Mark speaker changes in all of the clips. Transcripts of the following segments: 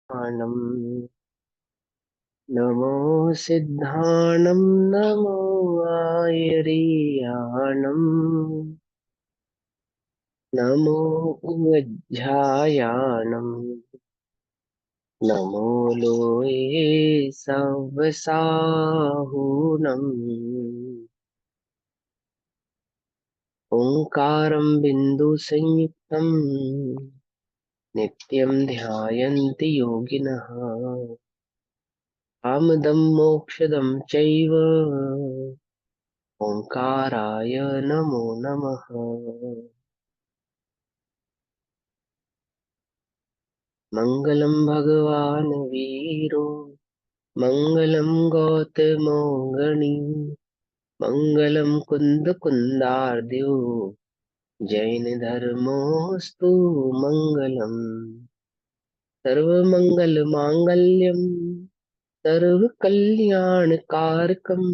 Speaker 1: नमः नमो सिद्धाणं नमो आयर्याणं नमो उज्झायाणं नमो लोये सवसाहुणम् ओंकारं बिन्दुसंयुक्तं नित्यं ध्यायन्ति योगिनः कामदं मोक्षदं चैव ओंकाराय नमो नमः। मङ्गलं भगवान् वीरो मङ्गलं गौतमोऽगणि मङ्गलं कुन्दकुन्दार्द्यो जैनधर्मोऽस्तु मङ्गलम् सर्वमङ्गलमाङ्गल्यं सर्वकल्याणकारकम्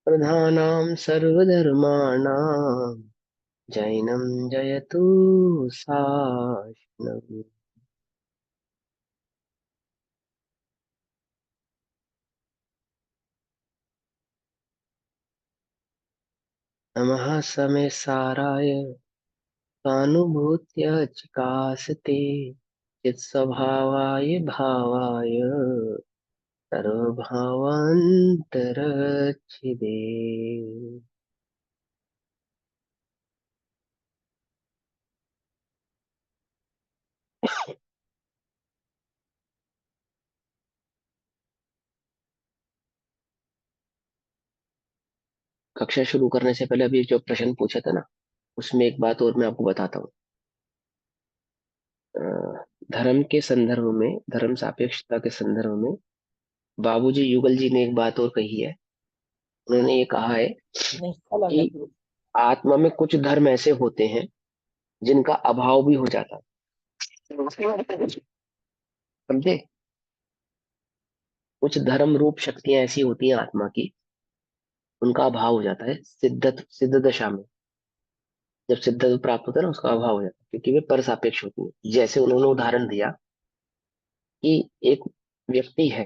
Speaker 1: प्रधानां सर्वधर्माणां जैनं जयतु शासनम्। नमः समे साराय सानुभूत्य चिकासते चित्स्वभावाय भावाय सर्वभावान्तरच्छिदे। कक्षा शुरू करने से पहले अभी जो प्रश्न पूछा था ना, उसमें एक बात और मैं आपको बताता हूँ। धर्म के संदर्भ में, धर्म सापेक्षता के संदर्भ में बाबूजी युगल जी ने एक बात और कही है। उन्होंने ये कहा है कि आत्मा में कुछ धर्म ऐसे होते हैं जिनका अभाव भी हो जाता है। समझे? कुछ धर्म रूप शक्तियां ऐसी होती हैं आत्मा की, उनका अभाव हो जाता है सिद्ध दशा में। जब सिद्धत्व प्राप्त होता है ना, उसका अभाव हो जाता है, क्योंकि वे पर सापेक्ष होती है। जैसे उन्होंने उदाहरण दिया कि एक व्यक्ति है,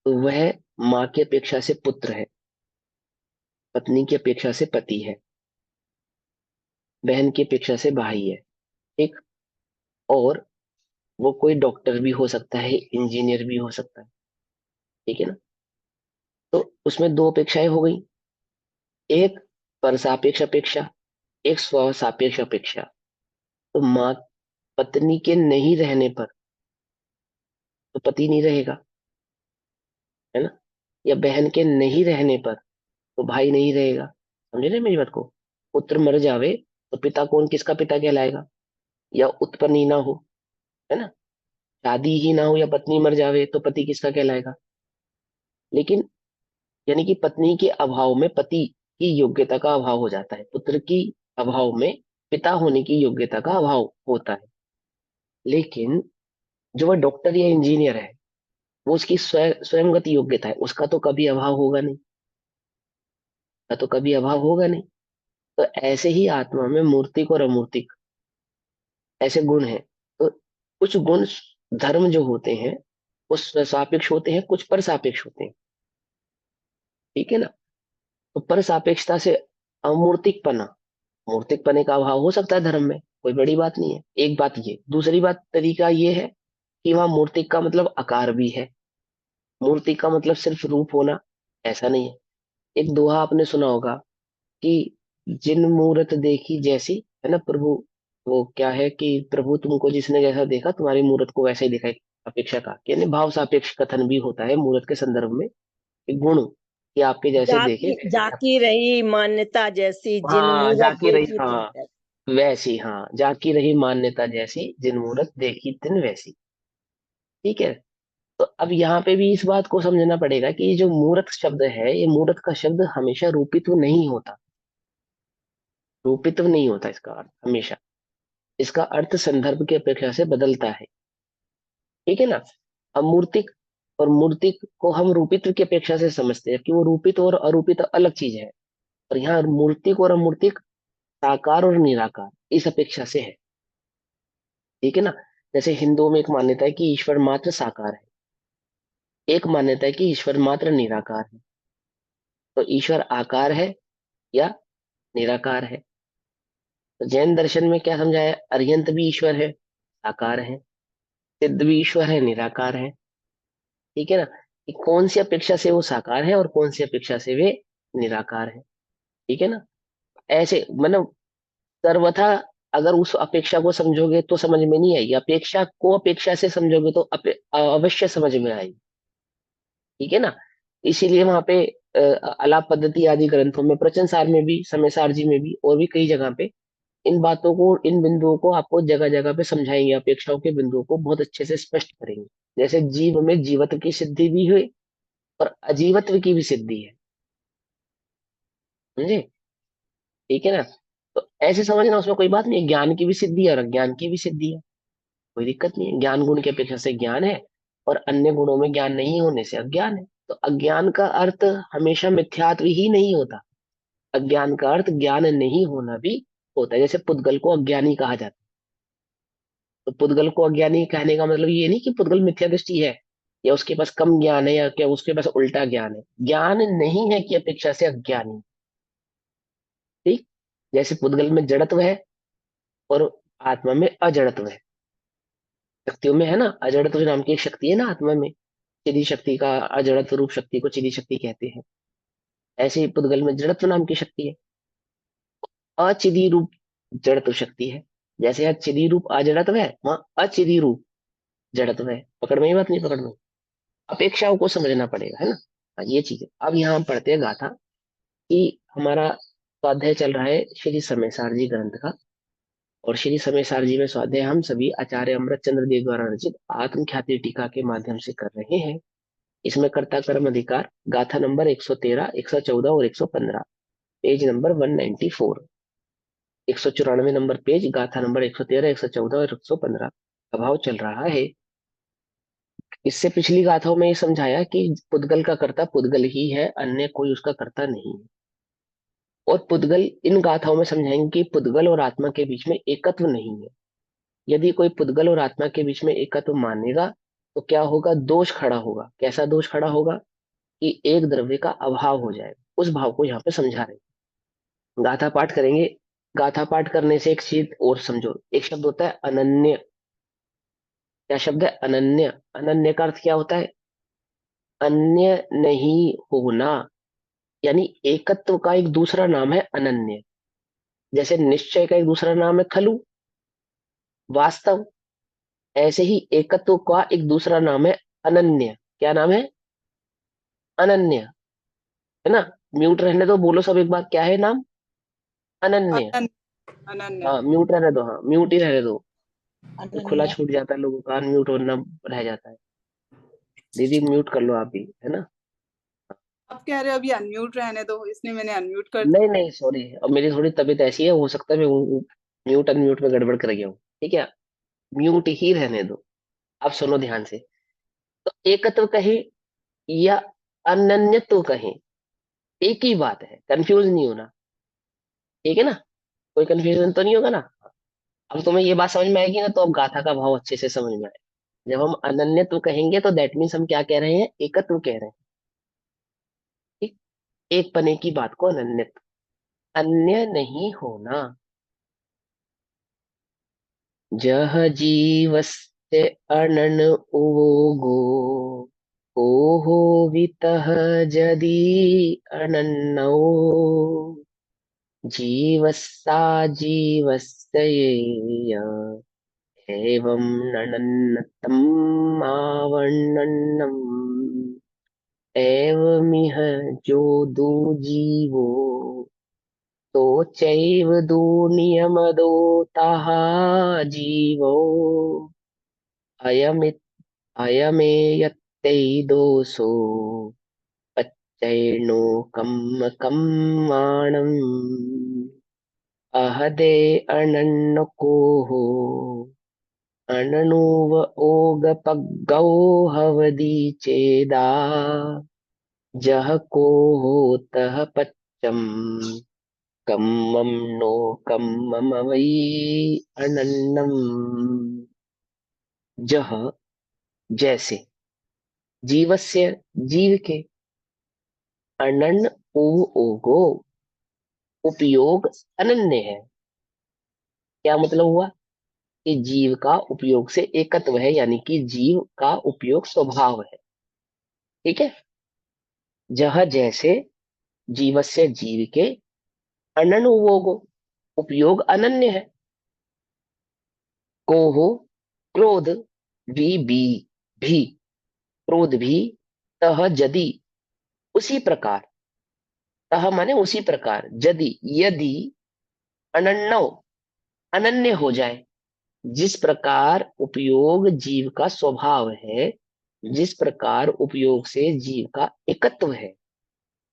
Speaker 1: तो वह माँ की अपेक्षा से पुत्र है, पत्नी की अपेक्षा से पति है, बहन की अपेक्षा से भाई है। ठीक। और वो कोई डॉक्टर भी हो सकता है, इंजीनियर भी हो सकता है। ठीक है ना? तो उसमें दो अपेक्षाएं हो गई, एक पर सापेक्ष अपेक्षा, एक स्व सापेक्ष अपेक्षा। तो माँ पत्नी के नहीं रहने पर तो पति नहीं रहेगा, है ना? या बहन के नहीं रहने पर तो भाई नहीं रहेगा। समझे ना मेरी बात को? पुत्र मर जावे तो पिता कौन, किसका पिता कहलाएगा? या उत्पन्न ही ना हो, है ना? शादी ही ना हो या पत्नी मर जावे तो पति किसका कहलाएगा? लेकिन यानी कि पत्नी के अभाव में पति की योग्यता का अभाव हो जाता है, पुत्र की अभाव में पिता होने की योग्यता का अभाव होता है। लेकिन जो वह डॉक्टर या इंजीनियर है, वो उसकी स्वयंगत योग्यता है, उसका तो कभी अभाव होगा नहीं, का तो कभी अभाव होगा नहीं। तो ऐसे ही आत्मा में मूर्तिक और अमूर्तिक ऐसे गुण हैं। तो कुछ गुण धर्म जो होते हैं वो सापेक्ष होते हैं, कुछ पर सापेक्ष होते हैं। ठीक है ना? तो पर सापेक्षता से अमूर्तिकपना, मूर्तिकपने का अभाव हो सकता है धर्म में, कोई बड़ी बात नहीं है। एक बात ये, दूसरी बात तरीका ये है कि वहां मूर्तिक का मतलब आकार भी है, मूर्ति का मतलब सिर्फ रूप होना ऐसा नहीं है। एक दोहा आपने सुना होगा कि जिन मूरत देखी जैसी, है ना प्रभु? वो क्या है कि प्रभु तुमको जिसने जैसा देखा तुम्हारी मूरत को वैसे ही दिखाई। अपेक्षा का यानी भाव सापेक्ष कथन भी होता है मूरत के संदर्भ में, कि गुण कि आपके जैसे देखे
Speaker 2: जाकी
Speaker 1: वैसे ही
Speaker 2: जाकी रही मान्यता जैसी, जिन
Speaker 1: हाँ
Speaker 2: मूरत
Speaker 1: जाकी रही,
Speaker 2: देखी तिन
Speaker 1: हाँ
Speaker 2: तैसी।
Speaker 1: वैसी, हाँ जाकी रही मान्यता जैसी, जिन मूरत देखी तिन वैसी। ठीक है। तो अब यहाँ पे भी इस बात को समझना पड़ेगा कि ये जो मूर्त शब्द है, ये मूर्त का शब्द हमेशा रूपित्व नहीं होता, रूपित्व नहीं होता इसका अर्थ हमेशा। इसका अर्थ संदर्भ की अपेक्षा से बदलता है। ठीक है ना? अब मूर्तिक और मूर्तिक को हम रूपित्व की अपेक्षा से समझते हैं कि वो रूपित और अरूपित अलग चीज है। और यहाँ मूर्तिक और अमूर्तिक साकार और निराकार इस अपेक्षा से है। ठीक है ना? जैसे हिंदुओं में एक मान्यता है कि ईश्वर मात्र साकार है, एक मान्यता है कि ईश्वर मात्र निराकार है। तो ईश्वर आकार है या निराकार है? तो जैन दर्शन में क्या समझाया? अर्यंत भी ईश्वर है, साकार है। सिद्ध भी ईश्वर है, निराकार है। ठीक है ना? कि कौन सी अपेक्षा से वो साकार है और कौन सी अपेक्षा से वे निराकार है। ठीक है ना? ऐसे मतलब सर्वथा अगर उस अपेक्षा को समझोगे तो समझ में नहीं आएगी, अपेक्षा को अपेक्षा से समझोगे तो अवश्य समझ में आएगी। ठीक है ना? इसीलिए वहां पे अलाप पद्धति आदि ग्रंथों में, प्रवचन सार में भी, समय सार जी में भी, और भी कई जगह पे इन बातों को, इन बिंदुओं को आपको जगह जगह पे समझाएंगे, अपेक्षाओं के बिंदुओं को बहुत अच्छे से स्पष्ट करेंगे। जैसे जीव में जीवत्व की सिद्धि भी हुई और अजीवत्व की भी सिद्धि है। समझे? ठीक है ना? तो ऐसे समझना, उसमें कोई बात नहीं है। ज्ञान की भी सिद्धि है और अज्ञान की भी सिद्धि है, कोई दिक्कत नहीं है। ज्ञान गुण की अपेक्षा से ज्ञान है और अन्य गुणों में ज्ञान नहीं होने से अज्ञान है। तो अज्ञान का अर्थ हमेशा मिथ्यात्व ही नहीं होता, अज्ञान का अर्थ ज्ञान नहीं होना भी होता है। जैसे पुद्गल को अज्ञानी कहा जाता है, तो पुद्गल को अज्ञानी कहने का मतलब ये नहीं कि पुद्गल मिथ्या दृष्टि है या उसके पास कम ज्ञान है या क्या उसके पास उल्टा ज्ञान है। ज्ञान नहीं है की अपेक्षा से अज्ञानी। ठीक? जैसे पुद्गल में जड़त्व है और आत्मा में अजड़त्व है। शक्तियों में है ना, अजड़त्व नाम की एक शक्ति है ना आत्मा में, चिदी शक्ति का, अजड़त्व रूप शक्ति को चिदी शक्ति कहते हैं। ऐसे ही पुद्गल में जड़त्व नाम की शक्ति है, अचिदी रूप जड़त्व शक्ति है। जैसे यहाँ चिदी रूप अजड़त्व है, वहां अचिदी रूप जड़त्व है। पकड़ में ही बात, नहीं पकड़ में? अपेक्षाओं को समझना पड़ेगा, है ना? हाँ, ये चीज है। अब यहाँ हम पढ़ते हैं गाथा कि हमारा स्वाध्याय चल रहा है श्री समय जी ग्रंथ का। और श्री समय जी में स्वाध्याय हम सभी आचार्य अमृत चंद्र देव द्वारा रचित आत्म ख्याति टीका के माध्यम से कर रहे हैं। इसमें कर्ता कर्म अधिकार गाथा नंबर 113, 114 और 115, पेज नंबर 194, 194 नंबर पेज, गाथा नंबर 113, 114 और 115 का भाव चल रहा है। इससे पिछली गाथाओं में ये समझाया कि पुद्गल का कर्ता पुद्गल ही है, अन्य कोई उसका कर्ता नहीं है। और पुद्गल, इन गाथाओं में समझाएंगे कि पुद्गल और आत्मा के बीच में एकत्व नहीं है। यदि कोई पुद्गल और आत्मा के बीच में एकत्व मानेगा तो क्या होगा? दोष खड़ा होगा। कैसा दोष खड़ा होगा? कि एक द्रव्य का अभाव हो जाएगा। उस भाव को यहाँ पे समझा रहे हैं। गाथा पाठ करेंगे। गाथा पाठ करने से एक चीज और समझो, एक शब्द होता है अनन्य। क्या शब्द है? अनन्य। अनन्य का अर्थ क्या होता है? अन्य नहीं होना, यानी एकत्व का एक दूसरा नाम है अनन्य। जैसे निश्चय का एक दूसरा नाम है खलु, वास्तव। ऐसे ही एकत्व का एक दूसरा नाम है अनन्य। क्या नाम है? अनन्य। है ना? म्यूट रहने दो, बोलो सब एक बार, क्या है नाम? अनन्य।
Speaker 3: अनन्य। अनन्य।
Speaker 1: हाँ म्यूट रहने दो, हाँ म्यूट ही रहने दो। खुला
Speaker 2: अनन्य।
Speaker 1: छूट जाता है लोगों का, अनम्यूट होना रह जाता है। दीदी म्यूट कर लो आप भी, है ना?
Speaker 3: आप कह रहे हो अभी अनम्यूट रहने दो, इसलिए मैंने अनम्यूट कर
Speaker 1: नहीं
Speaker 3: दिया।
Speaker 1: नहीं सॉरी, अब मेरी थोड़ी तबीयत ऐसी है, हो सकता है मैं म्यूट अनम्यूट में गड़बड़ कर गया हूँ। ठीक है, म्यूट ही रहने दो। अब सुनो ध्यान से। तो एकत्व कहे या अनन्यत्व कहे, एक ही बात है, कंफ्यूज नहीं होना। ठीक है ना? कोई कंफ्यूजन तो नहीं होगा ना? अब तुम्हें ये बात समझ में आएगी ना, तो अब गाथा का भाव अच्छे से समझ में आएगा। जब हम अनन्यत्व कहेंगे तो दैट मीन्स हम क्या कह रहे हैं? एकत्व कह रहे हैं। ठीक? एक पने की बात को अनन्यत्व, अन्य नहीं होना। जह जीवस्य अनन उगो, को वितः जदि अनन्नौ, जीवस्सा जीवस्य येय, एवं ननन्नतम् आवण्णम्, एवमिह जो दो जीवो, तो चैव दो नियमदो ताः जीवो, अयमित् अयमेयत्तै दोषो पच्चैर्नो कम्म कम्माणम्, अहदे अनन्नकोः अननुव ओगपगौ हवदि चेदा, जह को होतः पच्चम कम्मम नो कम्मम वै अनन्नम। जह जैसे जीवस्य जीव के अनन्य ओगो उपयोग अनन्य है। क्या मतलब हुआ कि जीव का उपयोग से एकत्व है, यानी कि जीव का उपयोग स्वभाव है। ठीक है। जह जैसे जीवस्य जीव के अनन्य ओगो उपयोग अनन्य है। को हो क्रोध भी क्रोध भी तह यदि उसी प्रकार, तह माने उसी प्रकार, यदि यदि अनन्यो अनन्य हो जाए, जिस प्रकार उपयोग जीव का स्वभाव है, जिस प्रकार उपयोग से जीव का एकत्व है,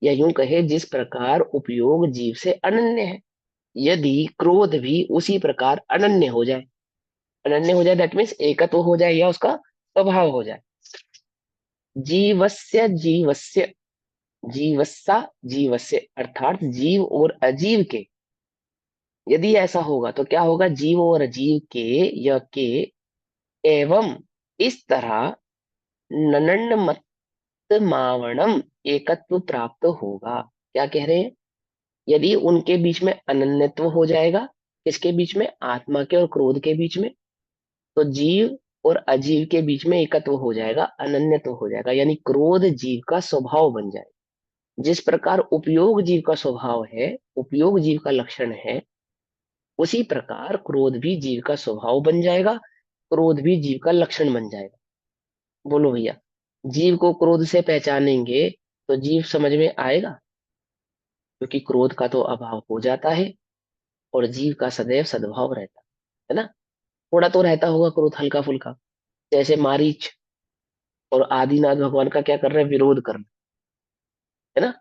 Speaker 1: या यूं कहे जिस प्रकार उपयोग जीव से अनन्य है, यदि क्रोध भी उसी प्रकार अनन्य हो जाए। अनन्य हो जाए दैट मीन्स एकत्व हो जाए या उसका स्वभाव हो जाए। जीवस्य जीवस्य जीवस्सा जीवस्य अर्थात जीव और अजीव के, यदि ऐसा होगा तो क्या होगा, जीव और अजीव के या के एवं इस तरह ननन्न मत मावणम एकत्व प्राप्त होगा। क्या कह रहे हैं, यदि उनके बीच में अनन्यत्व हो जाएगा, किसके बीच में, आत्मा के और क्रोध के बीच में, तो जीव और अजीव के बीच में एकत्व हो जाएगा, अनन्यत्व हो जाएगा, यानी क्रोध जीव का स्वभाव बन जाएगा। जिस प्रकार उपयोग जीव का स्वभाव है, उपयोग जीव का लक्षण है, उसी प्रकार क्रोध भी जीव का स्वभाव बन जाएगा, क्रोध भी जीव का लक्षण बन जाएगा। बोलो भैया, जीव को क्रोध से पहचानेंगे तो जीव समझ में आएगा, क्योंकि क्रोध का तो अभाव हो जाता है और जीव का सदैव सद्भाव रहता है ना। थोड़ा तो रहता होगा क्रोध, हल्का फुल्का, जैसे मारीच और आदिनाथ भगवान का क्या कर रहे हैं, विरोध कर रहे हैं, है ना।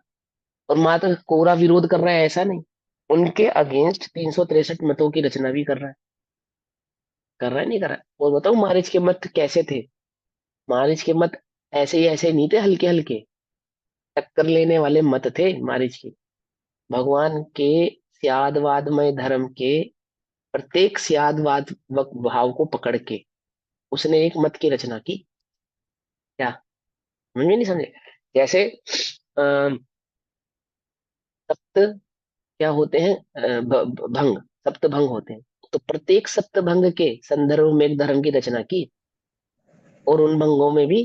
Speaker 1: और मात्र कोरा विरोध कर रहा है ऐसा नहीं, उनके अगेंस्ट 363 मतों की रचना भी कर रहा है। कर रहा है नहीं कर रहा है। और बताओ मारीच के मत कैसे थे, मारीच के मत ऐसे ही ऐसे नहीं थे, हल्के हल्के टक्कर लेने वाले मत थे मारीच के। भगवान के स्यादवादमय धर्म के प्रत्येक स्यादवाद भाव को पकड़ के उसने एक मत की रचना की। क्या समझ में नहीं समझे, जैसे सप्त क्या होते हैं, भंग, सप्त भंग होते हैं, तो प्रत्येक सप्त भंग के संदर्भ में एक धर्म की रचना की, और उन भंगों में भी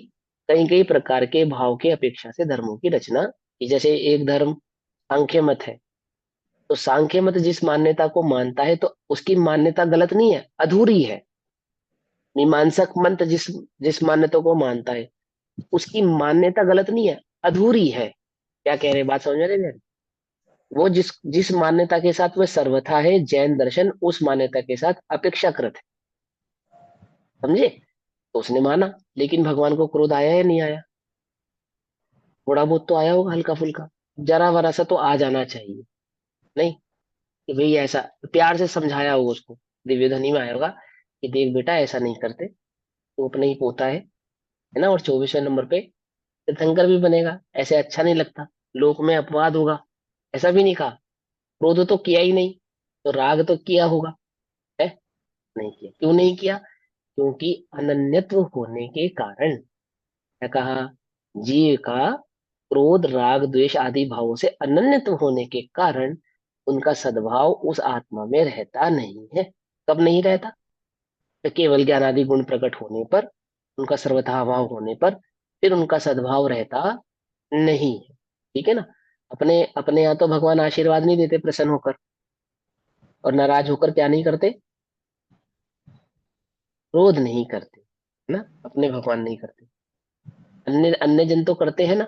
Speaker 1: कई कई प्रकार के भाव के अपेक्षा से धर्मों की रचना की। जैसे एक धर्म सांख्य मत है, तो सांख्य मत जिस मान्यता को मानता है तो उसकी मान्यता गलत नहीं है, अधूरी है। मीमांसक मत जिस जिस मान्यता को मानता है उसकी मान्यता गलत नहीं है, अधूरी है। क्या कह रहे हैं, बात समझ रहे हैं। वो जिस जिस मान्यता के साथ वह सर्वथा है, जैन दर्शन उस मान्यता के साथ अपेक्षाकृत है, समझे। तो उसने माना, लेकिन भगवान को क्रोध आया या नहीं आया, थोड़ा बहुत तो आया होगा, हल्का फुल्का, जरा वरा सा तो आ जाना चाहिए। नहीं कि भाई ऐसा, प्यार से समझाया होगा उसको, दिव्य ध्वनि में आया होगा कि देख बेटा ऐसा नहीं करते, तो अपना ही पोता है ना, और 24वें नंबर पे तीर्थंकर भी बनेगा, ऐसे अच्छा नहीं लगता, लोक में अपवाद होगा, ऐसा भी नहीं कहा। क्रोध तो किया ही नहीं, तो राग तो किया होगा, है नहीं किया, क्यों नहीं किया, क्योंकि अनन्यत्व होने के कारण। क्या कहा, जीव का क्रोध राग द्वेष आदि भावों से अनन्यत्व होने के कारण उनका सद्भाव उस आत्मा में रहता नहीं है। कब नहीं रहता, तो केवल ज्ञान आदि गुण प्रकट होने पर, उनका सर्वथा अभाव होने पर फिर उनका सद्भाव रहता नहीं है। ठीक है ना। अपने अपने यहाँ तो भगवान आशीर्वाद नहीं देते प्रसन्न होकर, और नाराज होकर क्या नहीं करते, क्रोध नहीं करते, है ना, अपने भगवान नहीं करते। अन्य अन्य जन तो करते हैं ना,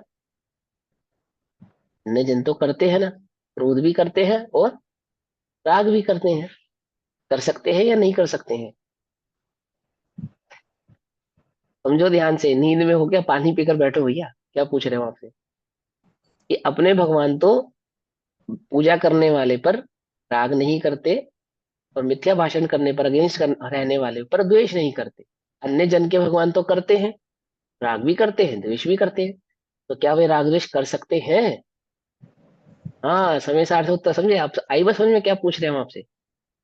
Speaker 1: अन्य जन तो करते हैं ना, क्रोध भी करते हैं और राग भी करते हैं। कर सकते हैं या नहीं कर सकते हैं, समझो ध्यान से, नींद में हो क्या, पानी पीकर बैठो भैया, क्या पूछ रहे हो आपसे, कि अपने भगवान तो पूजा करने वाले पर राग नहीं करते, और मिथ्या भाषण करने पर अगेंस्ट रहने वाले पर द्वेष नहीं करते। अन्य जन के भगवान तो करते हैं, राग भी करते हैं, द्वेष भी करते हैं, तो क्या वे राग द्वेष कर सकते हैं। हाँ, समय सार्थक उत्तर समझे आप, आई बस समझ में क्या पूछ रहे हैं हम आपसे,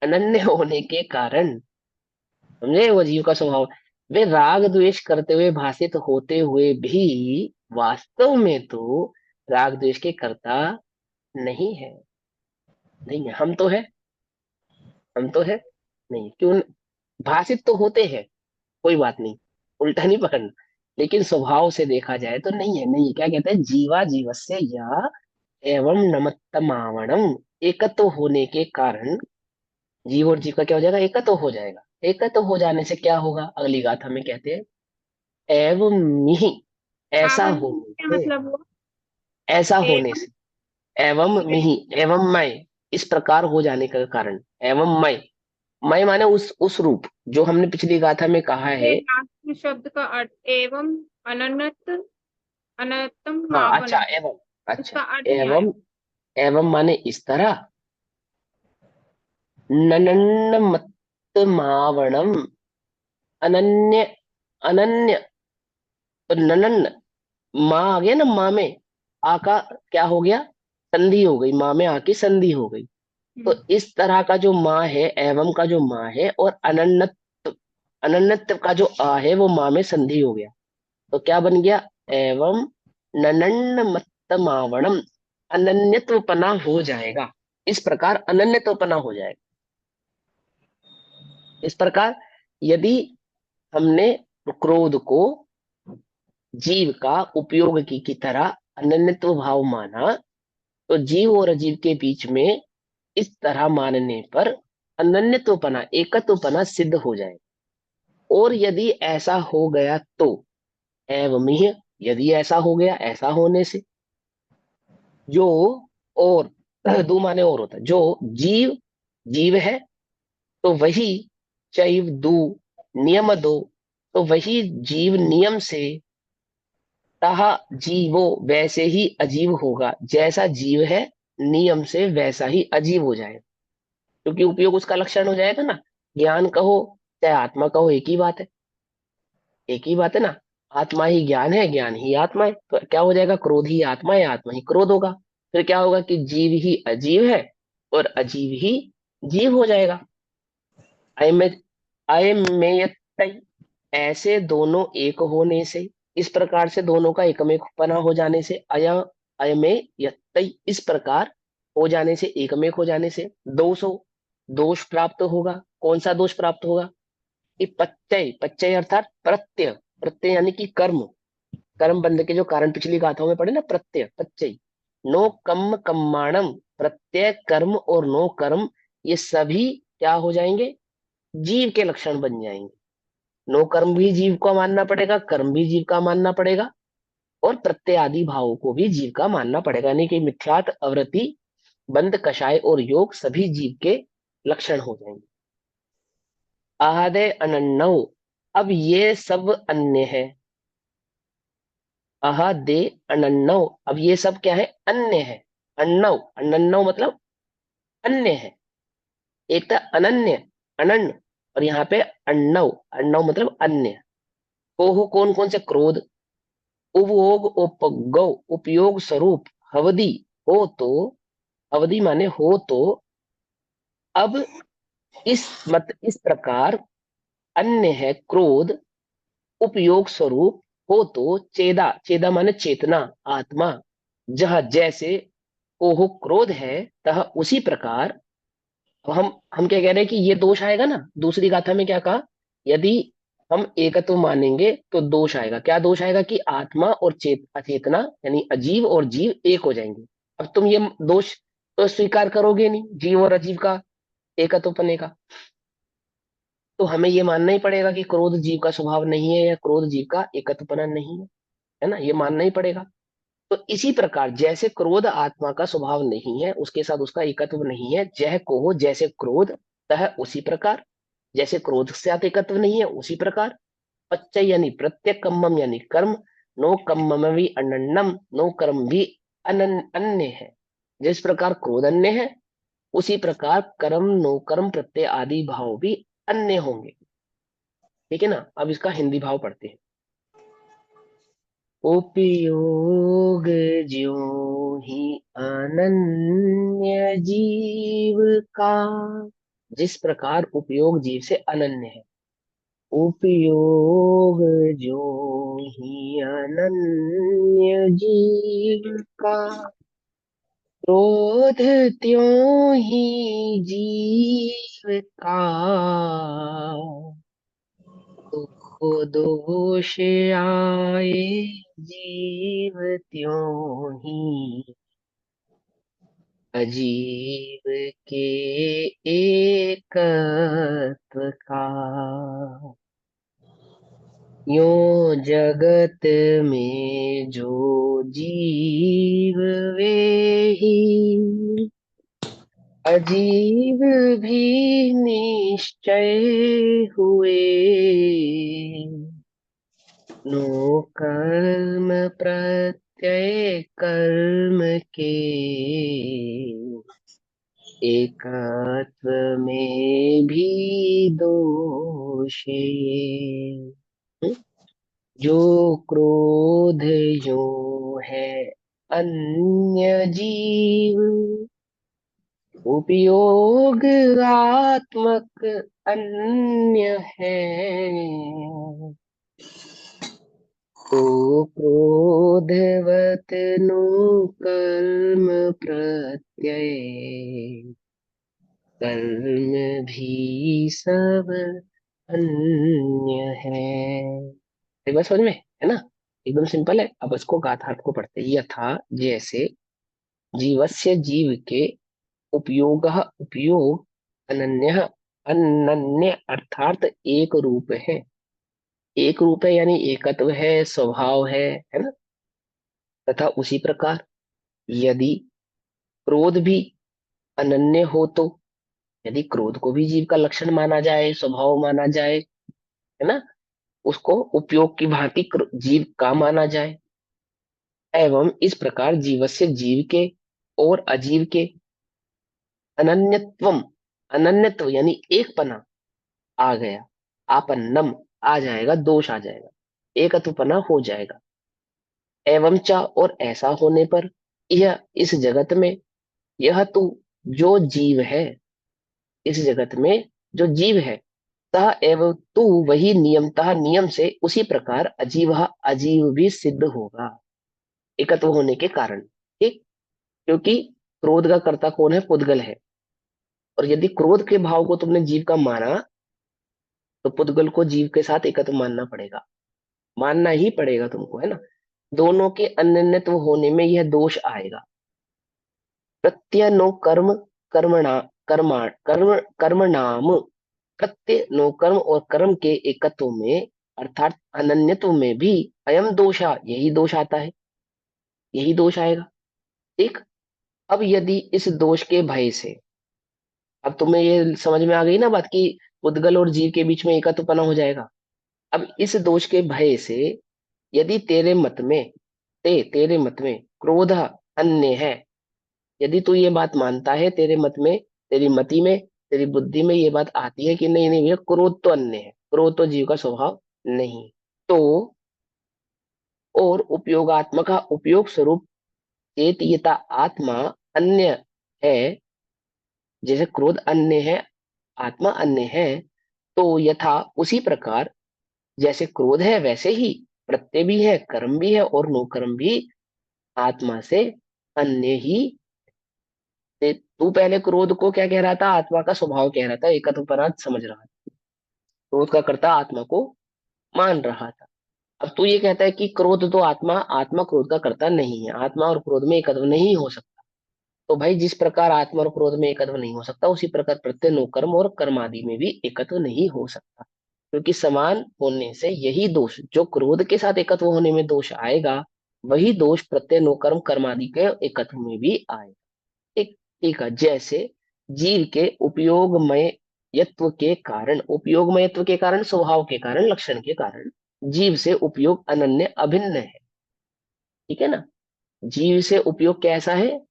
Speaker 1: अनन्य होने के कारण, समझे, वो जीव का स्वभाव। वे राग द्वेष करते हुए भाषित होते हुए भी वास्तव में तो राग द्वेष के कर्ता नहीं है। नहीं है, हम तो है, हम तो है। नहीं क्यों? भाषित तो होते हैं, कोई बात नहीं, उल्टा नहीं पकड़ना। लेकिन स्वभाव से देखा जाए तो नहीं है। नहीं है, क्या कहते हैं, जीवा जीवस्य या एवं नमत्तमावणम, एकत्व होने के कारण जीव और जीव का क्या हो जाएगा, एकत्व हो जाएगा। एकत्व हो जाने से क्या होगा, अगली गाथा में कहते हैं एवं मिहि, ऐसा
Speaker 4: आवन
Speaker 1: होने
Speaker 4: क्या
Speaker 1: से,
Speaker 4: मतलब हुआ?
Speaker 1: ऐसा होने
Speaker 4: एवं
Speaker 1: से, एवं मिहि, एवं मैं, इस प्रकार हो जाने का कारण, एवं मैं माने उस रूप जो हमने पिछली गाथा में कहा
Speaker 4: ये
Speaker 1: है।
Speaker 4: लास्ट शब्द का अर्थ एवं अनन्त अनंतम
Speaker 1: हाँ अच्छा,
Speaker 4: मावनम,
Speaker 1: एवं, अच्छा,
Speaker 4: इसका अर्थ नहीं आया।
Speaker 1: एवं, एवं माने इस तरह, ननन्नमत्तमावणम, अनन्य, अनन्य, तो ननन्न, माँ आ गया ना, माँ में आ का क्या हो गया, संधि हो गई, माँ में आ की संधि हो गई। तो
Speaker 4: हम्म,
Speaker 1: इस तरह का जो माँ है, एवं का जो माँ है, और अनन्नत, अनन्नत का जो आ है वो माँ में संधि हो गया। तो क्या बन गया, एवं ननन्न मत्तमावणम, अनन्यत्वपना हो जाएगा। इस प्रकार अनन्यत्वपना हो जाएगा। इस प्रकार यदि हमने क्रोध को जीव का उपयोग की तरह अनन्यत्व भाव माना, तो जीव और अजीव के बीच में इस तरह मानने पर अनन्यत्वपना, एकत्वपना सिद्ध हो जाए। और यदि ऐसा हो गया तो एवमिह, यदि ऐसा हो गया, ऐसा होने से जो, और दो माने और होता है, जो जीव जीव है तो वही चैव दू, नियम दो, तो वही जीव नियम से, तहा जीवो, वैसे ही अजीव होगा, जैसा जीव है नियम से वैसा ही अजीव हो जाएगा। क्योंकि उपयोग उसका लक्षण हो जाएगा ना। ज्ञान कहो चाहे आत्मा कहो, एक ही बात है, एक ही बात है ना। आत्मा ही ज्ञान है, ज्ञान ही आत्मा है, तो क्या हो जाएगा, क्रोध ही आत्मा है, आत्मा ही क्रोध होगा। फिर क्या होगा कि जीव ही अजीव है और अजीव ही जीव हो जाएगा। अय में, अय में तय, ऐसे दोनों एक होने से, इस प्रकार से दोनों का एकमेकपना हो जाने से, अय, अय में यत्तय, इस प्रकार हो जाने से, एकमेक हो जाने से दोष हो, दोष प्राप्त होगा। कौन सा दोष प्राप्त होगा, कि पच्चय, पच्चय अर्थात प्रत्यय, प्रत्यय यानी कि कर्म, कर्म बंध के जो कारण पिछली गाथाओं में पढ़े ना, प्रत्यय पच्चय, नो कम्म कम्माणम, प्रत्यय कर्म और नो कर्म, ये सभी क्या हो जाएंगे, जीव के लक्षण बन जाएंगे। नो कर्म भी जीव का मानना पड़ेगा, कर्म भी जीव का मानना पड़ेगा, और प्रत्यय आदि भावों को भी जीव का मानना पड़ेगा। यानी कि मिथ्यात, अवृत्ति, बंध, कषाय और योग सभी जीव के लक्षण हो जाएंगे। आहदय अनन्नव, अब ये सब अन्य है। आहदे अनन्नव, अब ये सब क्या है, अन्य है। अन्नव, अनन्नव मतलब अन्य है। एक था अनन्य, अनन्य, और यहाँ पे अन्नव, अन्नव मतलब अन्य। कोह, कौन कौन से, क्रोध, उपभोग, उपगौ, उपयोग स्वरूप, हवदी, हो तो, अवधि माने हो तो, अब इस प्रकार अन्य है क्रोध, उपयोग स्वरूप, हो तो चेदा, चेदा माने चेतना, आत्मा, जहां जैसे ओहो क्रोध है, तह उसी प्रकार। अब हम क्या कह रहे हैं कि ये दोष आएगा ना, दूसरी गाथा में क्या कहा, यदि हम एकत्व मानेंगे तो दोष आएगा। क्या दोष आएगा, कि आत्मा और अचेतना यानी अजीव और जीव एक हो जाएंगे। अब तुम ये दोष तो स्वीकार करोगे नहीं, जीव और अजीव का एकत्व पने का। तो हमें ये मानना ही पड़ेगा कि क्रोध जीव का स्वभाव नहीं है, या क्रोध जीव का एकत्वपना नहीं है ना, ये मानना ही पड़ेगा। तो इसी प्रकार जैसे क्रोध आत्मा का स्वभाव नहीं है, उसके साथ उसका एकत्व नहीं है, जह को हो जैसे क्रोध, तह उसी प्रकार, जैसे क्रोध के साथ एकत्व नहीं है उसी प्रकार। पच्चय यानी प्रत्यक, कम्मम यानी कर्म, नो कम्मम भी अनन्नम, नो कर्म भी अन्य है। जिस प्रकार क्रोध अन्य है, उसी प्रकार कर्म, नो कर्म, प्रत्यय आदि भाव भी अन्य होंगे। ठीक है ना। अब इसका हिंदी भाव पढ़ते हैं। उपयोग ज्यों ही अनन्य जीव का, जिस प्रकार उपयोग जीव से अनन्य है। उपयोग जो ही अनन्य जीव का, क्रोध त्यों ही जीव का। दुख दोष आए जीव त्यों ही, अजीव के एकत्व का। यो जगत में जो जीव वे ही, अजीव भी निश्चय हुए। नो कर्म प्रत्यय कर्म के, एकत्व में भी दोष ये। जो क्रोध यो है अन्य जीव, उपयोगात्मक अन्य है। तो क्रोधवत नु कर्म प्रत्यय, कर्म भी सब अन्य है। एक बार समझ में है ना, एकदम सिंपल है। अब इसको गाथार्थ को पढ़ते हैं। यथा जैसे, जीवस्य जीव के, उपयोग उपयोग, अनन्य अनन्य अर्थात एक रूप है। एक रूप है यानी एकत्व है, स्वभाव है ना। तथा उसी प्रकार यदि क्रोध भी अनन्य हो तो, यदि क्रोध को भी जीव का लक्षण माना जाए, स्वभाव माना जाए, है ना, उसको उपयोग की भांति जीव का माना जाए, एवं इस प्रकार जीवस्य जीव के और अजीव के अनन्यत्वम, अनन्यत्व यानी एक पना आ गया, आपन्नम आ जाएगा, दोष आ जाएगा, एकत्वपना हो जाएगा। एवं च और ऐसा होने पर, यह इस जगत में, यह तू जो जीव है, इस जगत में जो जीव है, तह एवं तू वही नियमतः नियम से उसी प्रकार अजीव अजीव भी सिद्ध होगा, एकत्व होने के कारण। ठीक, क्योंकि क्रोध का कर्ता कौन है? पुद्गल है। और यदि क्रोध के भाव को तुमने जीव का माना, तो पुद्गल को जीव के साथ एकत्व मानना पड़ेगा, मानना ही पड़ेगा तुमको, है ना। दोनों के अन्यत्व होने में यह दोष आएगा। प्रत्यय नो कर्म, कर्मणा कर्मा कर्म कर्म नाम, प्रत्यय नो कर्म और कर्म के एकत्व में अर्थात अनन्यत्व में भी अयम दोषा, यही दोष आता है, यही दोष आएगा। ठीक, अब यदि इस दोष के भय से, अब तुम्हें ये समझ में आ गई ना बात कि उद्गल और जीव के बीच में एकत्वपना हो जाएगा। अब इस दोष के भय से यदि तेरे मत में, तेरे मत में क्रोध अन्य है, यदि तू ये बात मानता है, तेरे मत में, तेरी मति में, तेरी बुद्धि में ये बात आती है कि नहीं नहीं भैया, क्रोध तो अन्य है, क्रोध तो जीव का स्वभाव नहीं, तो और उपयोगात्मक उपयोग स्वरूप चेतयिता आत्मा अन्य है, जैसे क्रोध अन्य है, आत्मा अन्य है, तो यथा उसी प्रकार जैसे क्रोध है वैसे ही प्रत्यय भी है, कर्म भी है और नो कर्म भी आत्मा से अन्य ही। तू पहले क्रोध को क्या कह रहा था? आत्मा का स्वभाव कह रहा था, एकत्वपराध समझ रहा था, क्रोध का कर्ता आत्मा को मान रहा था। अब तू ये कहता है कि क्रोध तो आत्मा, आत्मा क्रोध का कर्ता नहीं है, आत्मा और क्रोध में एकत्व नहीं हो सकता। तो भाई जिस प्रकार आत्मा और क्रोध में एकत्व नहीं हो सकता, उसी प्रकार प्रत्यय नो कर्म और कर्म आदि में भी एकत्व नहीं हो सकता, क्योंकि समान होने से यही दोष जो क्रोध के साथ एकत्व होने में दोष आएगा, वही दोष प्रत्यय नो कर्म कर्म आदि के एकत्व में भी आएगा। ठीक, ठीक है। जैसे जीव के उपयोगमयत्व के कारण, उपयोगमयत्व के कारण, स्वभाव के कारण, लक्षण के कारण जीव से उपयोग अनन्य अभिन्न है। ठीक है ना, जीव से उपयोग कैसा है?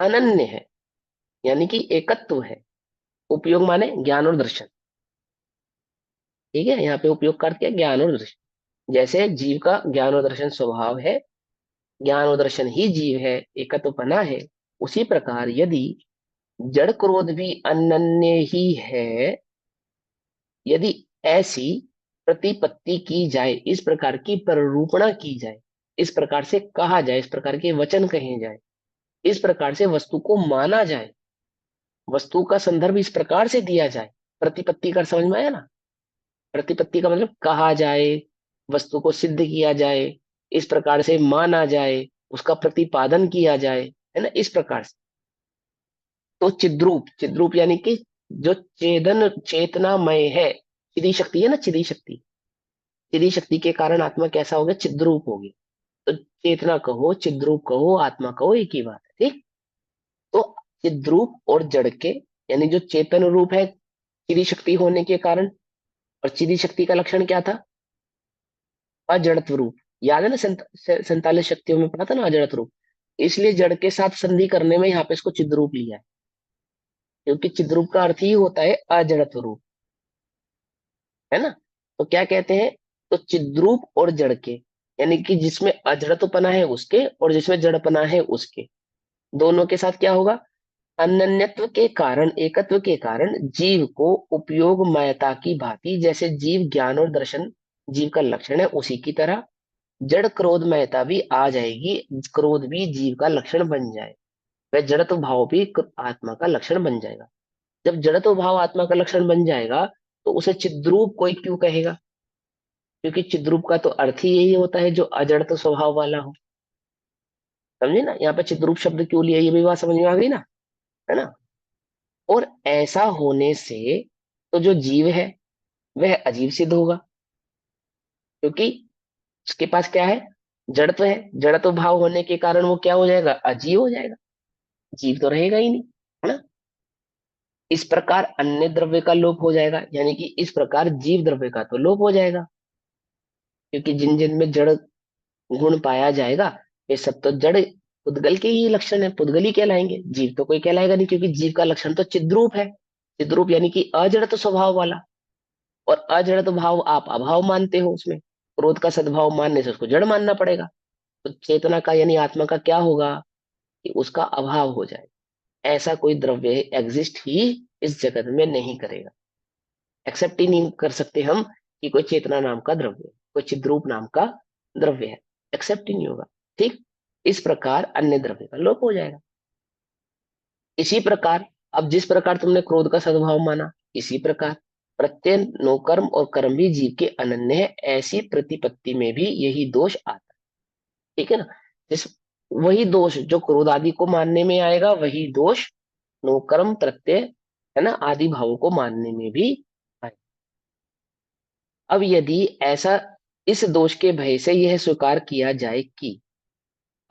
Speaker 1: अनन्य है, यानी कि एकत्व है। उपयोग माने ज्ञान और दर्शन। ठीक है, यहाँ पे उपयोग का अर्थ क्या है? ज्ञान और दर्शन। जैसे जीव का ज्ञान और दर्शन स्वभाव है, ज्ञान और दर्शन ही जीव है, एकत्वपना है, उसी प्रकार यदि जड़ क्रोध भी अनन्य ही है, यदि ऐसी प्रतिपत्ति की जाए, इस प्रकार की प्ररूपणा की जाए, इस प्रकार से कहा जाए, इस प्रकार के वचन कहे जाए, इस प्रकार से वस्तु को माना जाए, वस्तु का संदर्भ इस प्रकार से दिया जाए। प्रतिपत्ति का समझ में आया ना? प्रतिपत्ति का मतलब कहा जाए, वस्तु को सिद्ध किया जाए, इस प्रकार से माना जाए, उसका प्रतिपादन किया जाए, है ना, इस प्रकार से। तो चिद्रूप, चिद्रूप यानी कि जो चेतन चेतनामय है, चिदी शक्ति है ना, चिदी शक्ति, चिदी शक्ति के कारण आत्मा कैसा हो गया? चिद्रूप हो गया। तो चेतना कहो, चिद्रूप कहो, आत्मा कहो, एक ही बात है, ठीक। तो चिद्रूप और जड़ के, यानी जो चेतन रूप है चिदी शक्ति होने के कारण, और चिदी शक्ति का लक्षण क्या था? अजड़त्व रूप। याद है ना, 47 शक्तियों में पढ़ा था ना, अजड़त्व रूप। इसलिए जड़ के साथ संधि करने में यहाँ पे इसको चिद्रूप लिया है, क्योंकि चिद्रूप का अर्थ ही होता है अजड़त्व रूप, है ना। तो क्या कहते हैं? तो चिद्रूप और जड़ के, यानी कि जिसमें अजड़त्वपना है उसके और जिसमें जड़पना है उसके, दोनों के साथ क्या होगा? अनन्यत्व के कारण, एकत्व के कारण जीव को उपयोगमयता की भांति, जैसे जीव ज्ञान और दर्शन जीव का लक्षण है, उसी की तरह जड़ क्रोधमयता भी आ जाएगी, क्रोध भी जीव का लक्षण बन जाए, वह जड़त्व भाव भी आत्मा का लक्षण बन जाएगा। जब जड़त्व भाव आत्मा का लक्षण बन जाएगा, तो उसे चिद्रूप कोई क्यों कहेगा? क्योंकि चिद्रूप का तो अर्थ ही यही होता है जो अजड़त्व स्वभाव वाला हो। समझे ना, यहाँ पे चिद्रूप शब्द क्यों लिया, ये भी बात समझ में आ गई ना, है ना। और ऐसा होने से तो जो जीव है वह अजीब सिद्ध होगा, क्योंकि उसके पास क्या है? जड़त्व है, जड़त्व भाव होने के कारण वो क्या हो जाएगा? अजीव हो जाएगा, जीव तो रहेगा ही नहीं, है ना। इस प्रकार अन्य द्रव्य का लोप हो जाएगा, यानी कि इस प्रकार जीव द्रव्य का तो लोप हो जाएगा, क्योंकि जिन जिन में जड़ गुण पाया जाएगा ये सब तो जड़ पुद्गल के ही लक्षण है, पुद्गल ही कहलाएंगे, जीव तो कोई कहलाएगा नहीं, क्योंकि जीव का लक्षण तो चिद्रूप है। चिद्रूप यानी कि अजड़त स्वभाव वाला, और अजड़त भाव आप अभाव मानते हो, उसमें क्रोध का सद्भाव मानने से उसको जड़ मानना पड़ेगा। तो चेतना का यानी आत्मा का क्या होगा? कि उसका अभाव हो जाए। ऐसा कोई द्रव्य एग्जिस्ट ही इस जगत में नहीं करेगा, एक्सेप्ट ही नहीं कर सकते हम कि कोई चेतना नाम का द्रव्य है, कोई चिद्रूप नाम का द्रव्य है, एक्सेप्ट ही नहीं होगा, ठीक। इस प्रकार अन्य द्रव्य का लोप हो जाएगा। इसी प्रकार अब जिस प्रकार तुमने क्रोध का सद्भाव माना, इसी प्रकार प्रत्यय नो कर्म और कर्म भी जीव के अनन्य है, ऐसी प्रतिपत्ति में भी यही दोष आता है, ठीक है ना। जिस वही दोष जो क्रोध आदि को मानने में आएगा, वही दोष नो कर्म प्रत्यय, है ना, आदि भावों को मानने में भी आएगा। अब यदि ऐसा इस दोष के भय से यह स्वीकार किया जाए कि,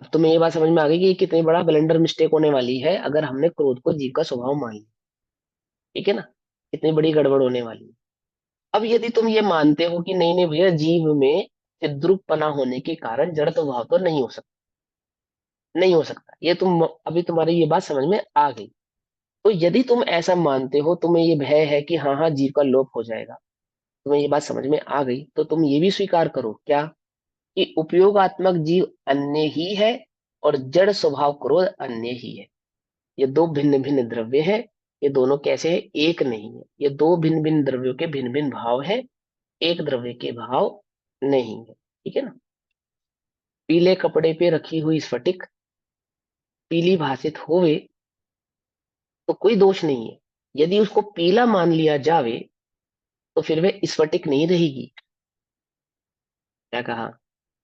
Speaker 1: अब तुम्हें ये बात समझ में आ गई कि ये कितनी बड़ा ब्लंडर मिस्टेक होने वाली है अगर हमने क्रोध को जीव का स्वभाव मान लिया, ठीक है ना, कितनी बड़ी गड़बड़ होने वाली है। अब यदि तुम ये मानते हो कि नहीं नहीं भैया, जीव में चिद्रूपपना होने के कारण जड़ भाव तो नहीं हो सकता, नहीं हो सकता, ये तुम अभी तुम्हारी ये बात समझ में आ गई। तो यदि तुम ऐसा मानते हो, तुम्हें ये भय है कि हाँ हाँ जीव का लोप हो जाएगा, तुम्हें ये बात समझ में आ गई, तो तुम ये भी स्वीकार करो क्या, कि उपयोगात्मक जीव अन्य ही है और जड़ स्वभाव क्रोध अन्य ही है। ये दो भिन्न भिन्न द्रव्य है, ये दोनों कैसे है? एक नहीं है, ये दो भिन्न भिन्न द्रव्यों के भिन्न भिन्न भाव है, एक द्रव्य के भाव नहीं है, ठीक है ना। पीले कपड़े पे रखी हुई स्फटिक पीली भाषित होवे तो कोई दोष नहीं है, यदि उसको पीला मान लिया जावे तो फिर वह स्फटिक नहीं रहेगी। क्या कहा?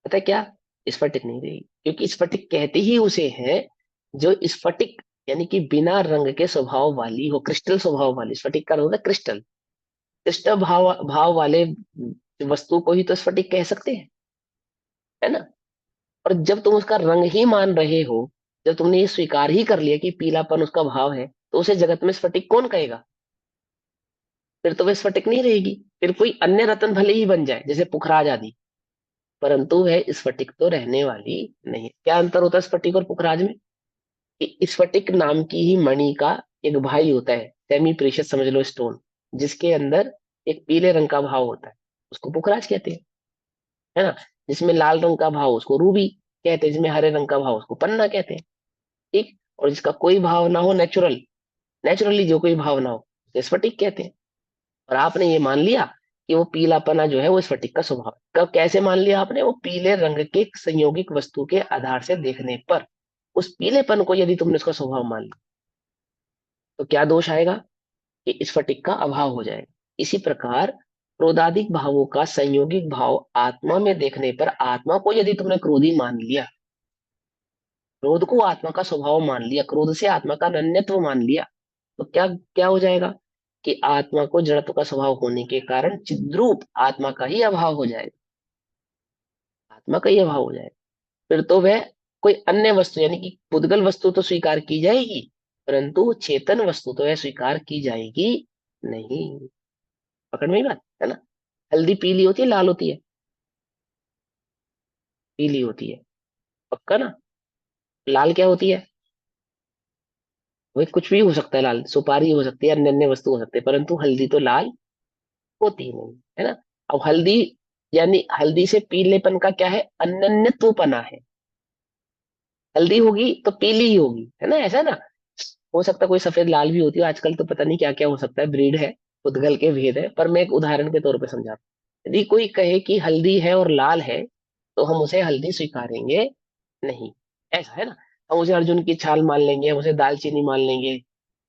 Speaker 1: पता है क्या? स्फटिक नहीं रहेगी, क्योंकि स्फटिक कहते ही उसे हैं जो स्फटिक यानी कि बिना रंग के स्वभाव वाली हो, क्रिस्टल स्वभाव वाली। स्फटिक का अर्थ होता है क्रिस्टल, क्रिस्टल भाव भाव वाले वस्तु को ही तो स्फटिक कह सकते हैं, है ना। और जब तुम उसका रंग ही मान रहे हो, जब तुमने ये स्वीकार ही कर लिया कि पीलापन उसका भाव है, तो उसे जगत में स्फटिक कौन कहेगा? फिर तो वह स्फटिक नहीं रहेगी, फिर कोई अन्य रत्न भले ही बन जाए जैसे पुखराज आदि, परंतु वह स्फटिक तो रहने वाली नहीं है। क्या अंतर होता है स्फटिक और पुखराज में? कि स्फटिक नाम की ही मणि का एक भाई होता है, सेमी प्रेशियस समझ लो स्टोन, जिसके अंदर एक पीले रंग का भाव होता है, उसको पुखराज कहते हैं, है ना। जिसमें लाल रंग का भाव उसको रूबी कहते हैं, जिसमें हरे रंग का भाव उसको पन्ना कहते हैं, ठीक। और जिसका कोई भाव ना हो, नेचुरली जो कोई भाव ना हो, उसे स्फटिक कहते हैं। और आपने ये मान लिया कि वो पीलापना जो है वो स्फटिक का स्वभाव है। कब कैसे मान लिया आपने? वो पीले रंग के संयोगिक वस्तु के आधार से देखने पर उस पीलेपन को यदि तुमने उसका स्वभाव मान लिया तो क्या दोष आएगा? कि स्फटिक का अभाव हो जाएगा। इसी प्रकार क्रोधादिक भावों का संयोगिक भाव आत्मा में देखने पर आत्मा को यदि तुमने क्रोधी मान लिया, क्रोध को आत्मा का स्वभाव मान लिया, क्रोध से आत्मा का अनन्यत्व मान लिया, तो क्या क्या हो जाएगा? कि आत्मा को जड़त्व का स्वभाव होने के कारण चिद्रूप आत्मा का ही अभाव हो जाएगा, आत्मा का ही अभाव हो जाएगा। फिर तो वह कोई अन्य वस्तु यानी कि पुद्गल वस्तु तो स्वीकार की जाएगी, परंतु चेतन वस्तु तो वह स्वीकार की जाएगी नहीं। पकड़ में ही बात है ना? हल्दी पीली होती है लाल होती है? पीली होती है, पक्का ना? लाल क्या होती है? वही कुछ भी हो सकता है, लाल सुपारी हो सकती है, अन्य अन्य वस्तु हो सकती है, परंतु हल्दी तो लाल होती ही नहीं है ना। अब हल्दी यानी हल्दी से पीलेपन का क्या है? अनन्यत्वपना है। हल्दी होगी तो पीली ही होगी, है ना? ऐसा ना, हो सकता है कोई सफेद लाल भी होती है, आजकल तो पता नहीं क्या क्या हो सकता है, ब्रीड है, उद्गल के भेद है, पर मैं एक उदाहरण के तौर पे समझा। यदि कोई कहे कि हल्दी है और लाल है तो हम उसे हल्दी स्वीकारेंगे नहीं, ऐसा है ना। हम उसे अर्जुन की छाल मान लेंगे, हम उसे दालचीनी मान लेंगे,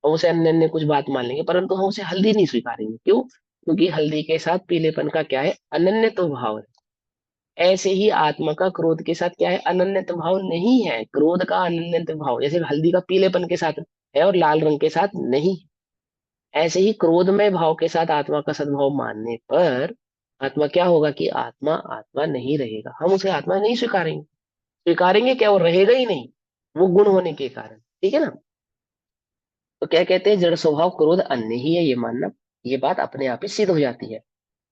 Speaker 1: हम उसे अन्य अन्य कुछ बात मान लेंगे, परंतु हम उसे हल्दी नहीं स्वीकारेंगे। क्यों? क्योंकि हल्दी के साथ पीलेपन का क्या है? अनन्य तो भाव है। ऐसे ही आत्मा का क्रोध के साथ क्या है? अनन्यत भाव नहीं है। क्रोध का अनन्यत भाव जैसे हल्दी का पीलेपन के साथ है और लाल रंग के साथ नहीं, ऐसे ही क्रोधमय भाव के साथ आत्मा का सद्भाव मानने पर आत्मा क्या होगा? कि आत्मा आत्मा नहीं रहेगा, हम उसे आत्मा नहीं स्वीकारेंगे। स्वीकारेंगे क्या? वो रहेगा ही नहीं, वो गुण होने के कारण। ठीक है ना? तो क्या कहते हैं? जड़ स्वभाव क्रोध अन्य ही है, ये मानना, ये बात अपने आप ही सिद्ध हो जाती है।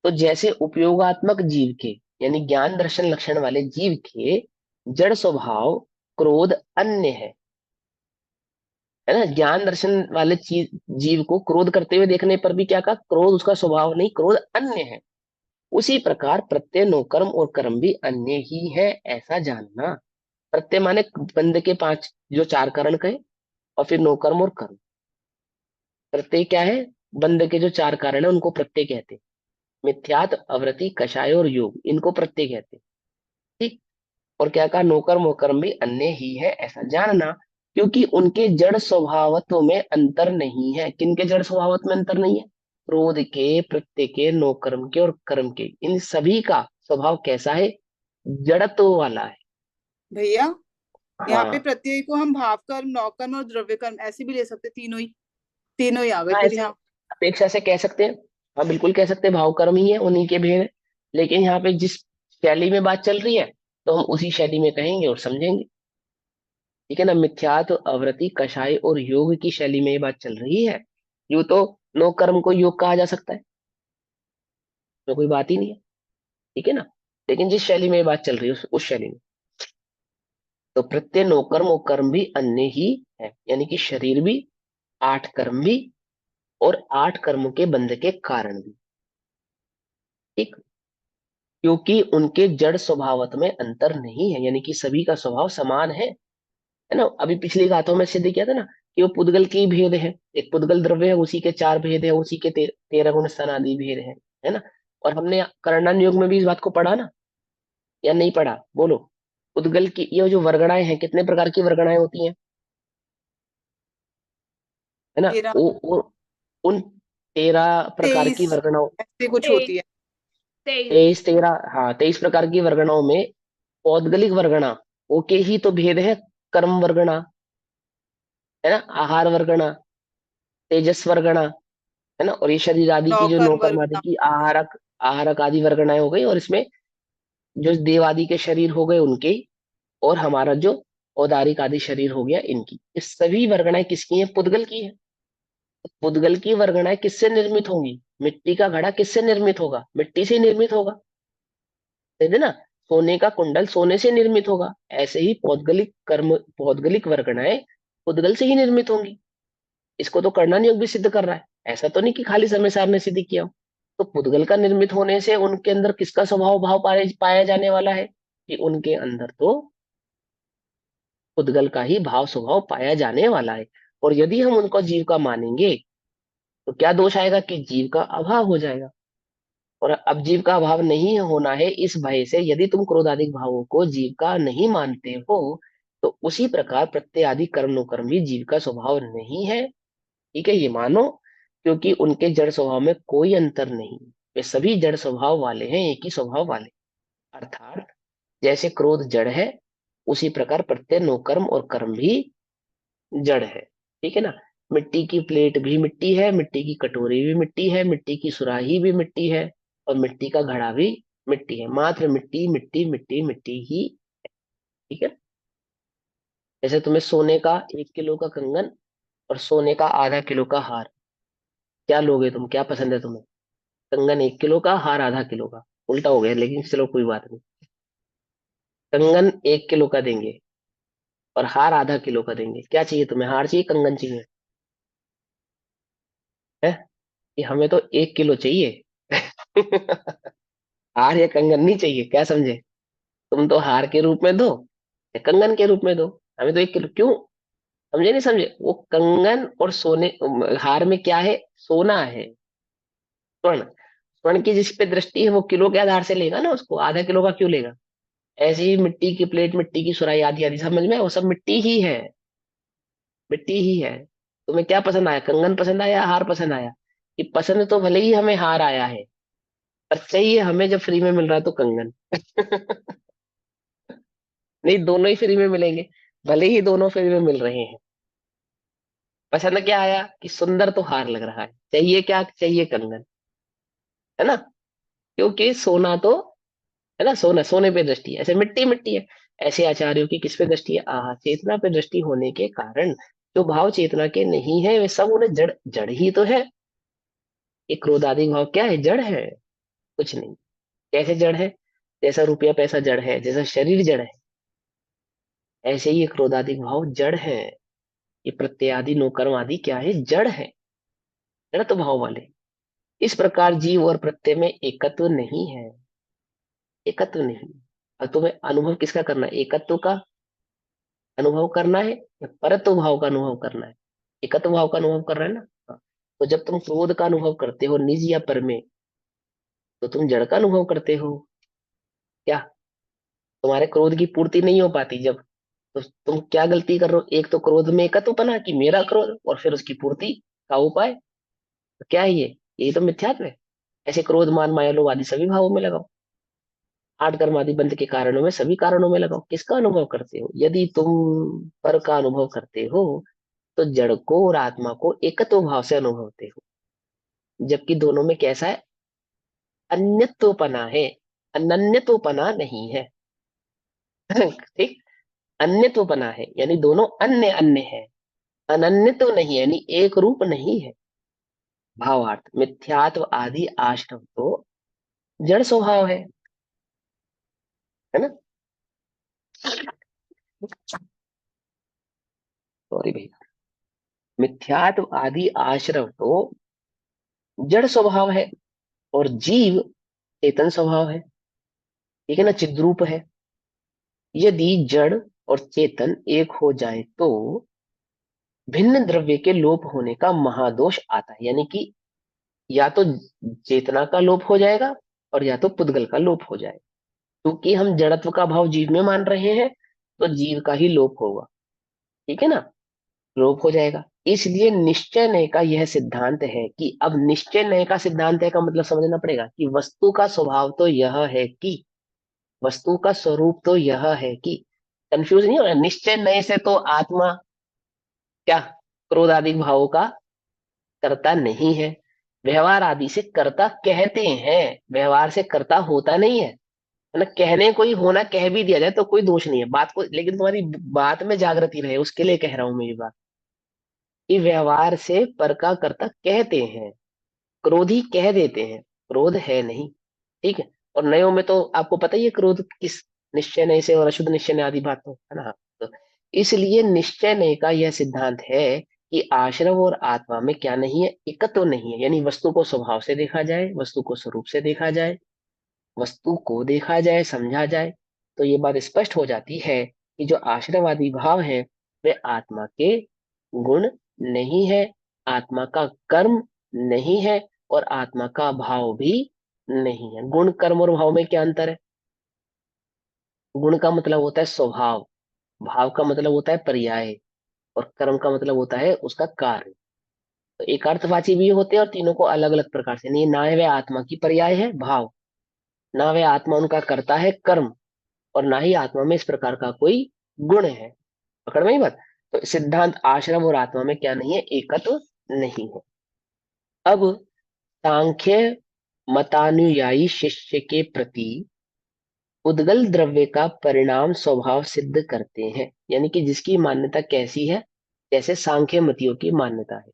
Speaker 1: तो जैसे उपयोगात्मक जीव के यानी ज्ञान दर्शन लक्षण वाले जीव के जड़ स्वभाव क्रोध अन्य है ना। ज्ञान दर्शन वाले चीज जीव को क्रोध करते हुए देखने पर भी क्या कहा? क्रोध उसका स्वभाव नहीं, क्रोध अन्य है। उसी प्रकार प्रत्यय नोकर्म और कर्म भी अन्य ही है, ऐसा जानना। प्रत्यय माने बंद के पांच जो चार कारण कहे, और फिर नोकर्म और कर्म। प्रत्यय क्या है? बंद के जो चार कारण है उनको प्रत्यय कहते हैं। मिथ्यात, अवृति, कषाय और योग, इनको प्रत्यय कहते हैं। ठीक। और क्या कहा? नौकर्म और कर्म भी अन्य ही है, ऐसा जानना। क्योंकि उनके जड़ स्वभावत्व में अंतर नहीं है। किनके जड़ स्वभावत्व में अंतर नहीं है? क्रोध के, प्रत्यय के, नौकर्म के और कर्म के, इन सभी का स्वभाव कैसा है? जड़त्व वाला है।
Speaker 3: भैया यहाँ पे
Speaker 1: हाँ,
Speaker 3: प्रत्यय को हम भाव कर्म, नौकर्म और द्रव्य कर्म ऐसे भी ले सकते हैं, तीनों ही आ गए
Speaker 1: हाँ
Speaker 3: फिर
Speaker 1: ऐसे
Speaker 3: यहाँ।
Speaker 1: अपेक्षा से कह सकते हैं। हाँ बिल्कुल कह सकते हैं, भाव कर्म ही है, उन्हीं के भेद है। लेकिन यहाँ पे जिस शैली में बात चल रही है तो हम उसी शैली में कहेंगे और समझेंगे। ठीक है ना? मिथ्यात्व, अवृत्ति, कषाय और योग की शैली में ये बात चल रही है। यूं तो नो कर्म को योग कहा जा सकता है, तो कोई बात ही नहीं है। ठीक है ना? लेकिन जिस शैली में ये बात चल रही है उस शैली में, तो प्रत्यय नो कर्म और कर्म भी अन्य ही है, यानी कि शरीर भी, आठ कर्म भी, और आठ कर्मों के बंध के कारण भी। ठीक। क्योंकि उनके जड़ स्वभावत में अंतर नहीं है, यानी कि सभी का स्वभाव समान है ना। अभी पिछली गाथाओं में सिद्ध किया था ना कि वो पुद्गल के ही भेद है। एक पुद्गल द्रव्य है, उसी के चार भेद है, उसी के 13 गुण स्थान आदि भेद है ना। और हमने करंडन योग में भी इस बात को पढ़ा ना, या नहीं पढ़ा? बोलो। पुद्गल की ये जो वर्गणाएं हैं, कितने प्रकार की वर्गणाएं होती हैं? है ना?
Speaker 3: तेरह,
Speaker 1: वो उन 13 प्रकार की
Speaker 3: 23
Speaker 1: वर्गणाओं,
Speaker 3: ऐसे कुछ
Speaker 4: 23
Speaker 3: होती है।
Speaker 4: 23
Speaker 1: 23 13, हाँ 23 प्रकार की वर्गणाओं में पौद्गलिक वर्गणा वो के ही तो भेद है। कर्म वर्गणा, है ना, आहार वर्गणा, तेजस वर्गणा, है ना, और ये शरीर आदि की जो
Speaker 3: नौकर्म
Speaker 1: नौकर्म
Speaker 3: वर्ग
Speaker 1: आदि
Speaker 3: का।
Speaker 1: की आहारक आहारक आदि वर्गणाएं हो गई, और इसमें जो देव आदि के शरीर हो गए उनके, और हमारा जो औदारिक आदि शरीर हो गया इनकी, ये सभी वर्गणाएं किसकी हैं? पुद्गल की है। पुद्गल की वर्गणाएं किससे निर्मित होंगी? मिट्टी का घड़ा किससे निर्मित होगा? मिट्टी से निर्मित होगा, है ना। सोने का कुंडल सोने से निर्मित होगा। ऐसे ही पौद्गलिक कर्म, पौद्गलिक वर्गणाएं पुद्गल से ही निर्मित होंगी। इसको तो करना योग भी सिद्ध कर रहा है, ऐसा तो नहीं कि खाली समय सार ने सिद्ध किया हो। तो पुद्गल का निर्मित होने से उनके अंदर किसका स्वभाव भाव पाया जाने वाला है? कि उनके अंदर तो पुद्गल का ही भाव स्वभाव पाया जाने वाला है। और यदि हम उनको जीव का मानेंगे तो क्या दोष आएगा? कि जीव का अभाव हो जाएगा। और अब जीव का अभाव नहीं होना है इस भय से यदि तुम क्रोधादि भावों को जीव का नहीं मानते हो, तो उसी प्रकार प्रत्यय आदि कर्म कर्म भी जीव का स्वभाव नहीं है। ठीक है, ये मानो, क्योंकि उनके जड़ स्वभाव में कोई अंतर नहीं, वे सभी जड़ स्वभाव वाले हैं, एक ही स्वभाव वाले। अर्थात जैसे क्रोध जड़ है, उसी प्रकार प्रत्यय कर्म और कर्म भी जड़ है। ठीक है ना। मिट्टी की प्लेट भी मिट्टी है, मिट्टी की कटोरी भी मिट्टी है, मिट्टी की सुराही भी मिट्टी है, और मिट्टी का घड़ा भी मिट्टी है। मात्र मिट्टी मिट्टी मिट्टी मिट्टी ही। ठीक है। जैसे तुम्हें सोने का 1 किलो का कंगन और सोने का आधा किलो का हार, क्या लोगे तुम, क्या पसंद है तुम्हें? कंगन 1 किलो का, हार आधा किलो का। उल्टा हो गया, लेकिन चलो कोई बात नहीं। कंगन 1 किलो का देंगे और हार आधा किलो का देंगे, क्या चाहिए तुम्हें, हार चाहिए कंगन चाहिए? है कि हमें तो 1 किलो चाहिए। हार या कंगन नहीं चाहिए, क्या समझे? तुम तो हार के रूप में दो या कंगन के रूप में दो, हमें तो 1 किलो क्यों? समझे नहीं समझे? वो कंगन और सोने, हार में क्या है, सोना है, स्वर्ण। स्वर्ण की जिस पे दृष्टि है वो किलो के आधार से लेगा ना, उसको आधा किलो का क्यों लेगा? ऐसे ही मिट्टी की प्लेट, मिट्टी की सुराही आदि आदि, समझ में, वो सब मिट्टी ही है, मिट्टी ही है। तुम्हें क्या पसंद आया, कंगन पसंद आया, हार पसंद आया? कि पसंद तो भले ही हमें हार आया है, पर चाहिए हमें जब फ्री में मिल रहा है तो कंगन। नहीं, दोनों ही फ्री में मिलेंगे, भले ही दोनों फ्री में मिल रहे हैं। पसंद क्या आया कि सुंदर तो हार लग रहा है, चाहिए क्या, चाहिए कंगन, है ना? क्योंकि सोना तो, है ना, सोना सोने पे दृष्टि है, ऐसे मिट्टी मिट्टी है। ऐसे आचार्यों की किस पे दृष्टि है, आह, चेतना पे दृष्टि होने के कारण जो भाव चेतना के नहीं है वे सब उन्हें जड़ जड़ ही तो है। ये क्रोध आदि भाव क्या है, जड़ है, कुछ नहीं। कैसे जड़ है? जैसा रुपया पैसा जड़ है, जैसा शरीर जड़ है, ऐसे ही ये क्रोध आदि भाव जड़ है। ये प्रत्यय आदि नोकर्म आदि क्या है, जड़ है, जड़ तो भाव वाले। इस प्रकार जीव और प्रत्यय में एकत्व नहीं है, एकत्व नहीं। अब तुम्हें अनुभव किसका करना है, एकत्व का अनुभव करना है या परत्व भाव का अनुभव करना है? एकत्व भाव का अनुभव कर रहे हैं ना। हाँ। तो जब तुम क्रोध का अनुभव करते हो निज या पर में, तो तुम जड़ का अनुभव करते हो। क्या तुम्हारे क्रोध की पूर्ति नहीं हो पाती जब, तो तुम क्या गलती कर रहे हो, एक तो क्रोध में एकत्वपना कि मेरा क्रोध, और फिर उसकी पूर्ति का उपाय, तो क्या है ये? यही तो मिथ्यात्व है। ऐसे क्रोध मान माया लोभ आदि सभी भावों में लगाओ, आठ कर्म आदि बंध के कारणों में, सभी कारणों में लगाओ, किसका अनुभव करते हो? यदि तुम पर का अनुभव करते हो तो जड़ को और आत्मा को एकत्व भाव से अनुभवते हो, जबकि दोनों में कैसा है, अन्यत्वपना है, अनन्यत्वपना नहीं है। ठीक, अन्यत्वपना है यानी दोनों अन्य अन्य है, अनन्य तो नहीं है, यानी एक रूप नहीं है। भावार्थ मिथ्यात्व आदि आश्रम तो जड़ स्वभाव है ना। सॉरी भैया, मिथ्यात्व आदि आश्रम तो जड़ स्वभाव है, और जीव चेतन स्वभाव है। ठीक है ना, चिद्रूप है। यदि जड़ और चेतन एक हो जाए तो भिन्न द्रव्य के लोप होने का महादोष आता है, यानी कि या तो चेतना का लोप हो जाएगा और या तो पुद्गल का लोप हो जाएगा। क्योंकि हम जड़त्व का भाव जीव में मान रहे हैं, तो जीव का ही लोप होगा। ठीक है ना, लोप हो जाएगा। इसलिए निश्चय नय का यह सिद्धांत है कि, अब निश्चय नय का सिद्धांत है का मतलब समझना पड़ेगा कि वस्तु का स्वभाव तो यह है कि, वस्तु का स्वरूप तो यह है कि, कंफ्यूज नहीं हो रहा, निश्चय नय से तो आत्मा क्या क्रोध आदि भावों का कर्ता नहीं है, व्यवहार आदि से कर्ता कहते हैं, व्यवहार से कर्ता होता नहीं है ना। कहने को ही होना कह भी दिया जाए तो कोई दोष नहीं है बात को, लेकिन तुम्हारी बात में जागृति रहे उसके लिए कह रहा हूं मैं ये बात, कि व्यवहार से पर का कर्ता कहते हैं, क्रोधी कह देते हैं, क्रोध है नहीं। ठीक है। और नयों में तो आपको पता ही है क्रोध किस, निश्चय नय से और अशुद्ध निश्चय नय आदि बात तो है ना। तो इसलिए निश्चय नय का यह सिद्धांत है कि आश्रव और आत्मा में क्या नहीं है, एकत्व नहीं है, यानी वस्तु को स्वभाव से देखा जाए, वस्तु को स्वरूप से देखा जाए, वस्तु को देखा जाए, समझा जाए, तो ये बात स्पष्ट हो जाती है कि जो आश्रयवादी भाव है वे आत्मा के गुण नहीं है, आत्मा का कर्म नहीं है, और आत्मा का भाव भी नहीं है। गुण, कर्म और भाव में क्या अंतर है? गुण का मतलब होता है स्वभाव, भाव का मतलब होता है पर्याय, और कर्म का मतलब होता है उसका कार्य। तो एक अर्थवाची भी होते हैं और तीनों को अलग अलग प्रकार से नहीं। ना वह आत्मा की पर्याय है भाव, ना वह आत्मा उनका करता है कर्म, और ना ही आत्मा में इस प्रकार का कोई गुण है। पकड़ में ही बात। तो सिद्धांत आश्रम और आत्मा में क्या नहीं है? एकत्व नहीं है। अब सांख्य मतानुयायी शिष्य के प्रति उद्गल द्रव्य का परिणाम स्वभाव सिद्ध करते हैं, यानी कि जिसकी मान्यता कैसी है? जैसे सांख्य मतियों की मान्यता है।